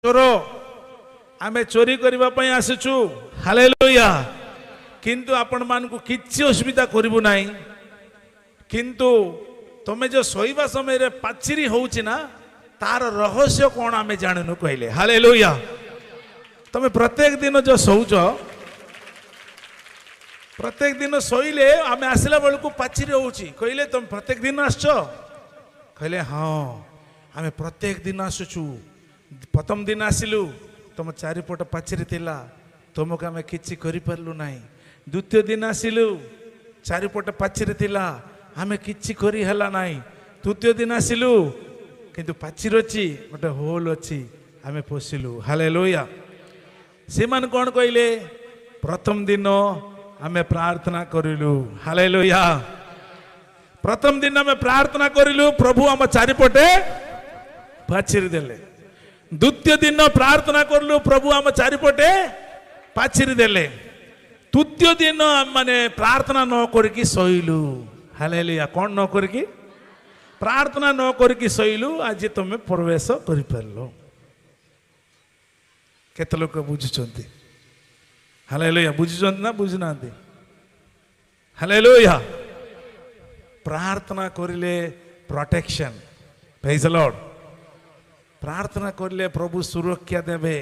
चोर आमे चोरी करने आसुचु हालेलुया किंतु आपण मानकु किछि असुविधा करिबु नाही किंतु तमे जो सोइबा समय रे पाचिरी होउची ना तार रहस्य कोन आमे जानिनु कहले हालेलुया। तमे प्रत्येक दिन जो सोउच प्रत्येक दिन सोइले आमे आसिला बेलकु पाचिरी होउची कहले तुम प्रत्येक दिन आछो कहले हां आमे प्रत्येक दिन आसुचु प्रथम दिन आसिलु तुम चारिपट पाचिरी थिला तुमको आमे किछि करि परलु नाही। द्वितीय दिन आसिलु चारिपट पाचिरी थिला आमे किछि करि हला नाही। तृतीय दिन आसिलु किंतु पाचिरी अछि गोटे होल अछि आमे पोसिलु हालेलुया। सेमान कोन कहले प्रथम दिन आमे प्रार्थना करिलु हालेलुया। प्रथम दिन आमे प्रार्थना करिलु प्रभु आम चारिपटे पाचिरी देले। द्वितीय दिन प्रार्थना करलु प्रभु आम चारिपटे पाचिरी देले। तृतीय दिन माने प्रार्थना न करके सईलु हालेलुया। कौन न करके प्रार्थना न करके सईलु आज तुम प्रवेश करि परलो। केते लोक बुझुचंती हालेलुया बुझुचंती ना बुझुनांती हालेलुया। प्रार्थना करिले प्रोटेक्शन प्रेज द लॉर्ड। प्रार्थना करले प्रभु सुरक्षा देवे।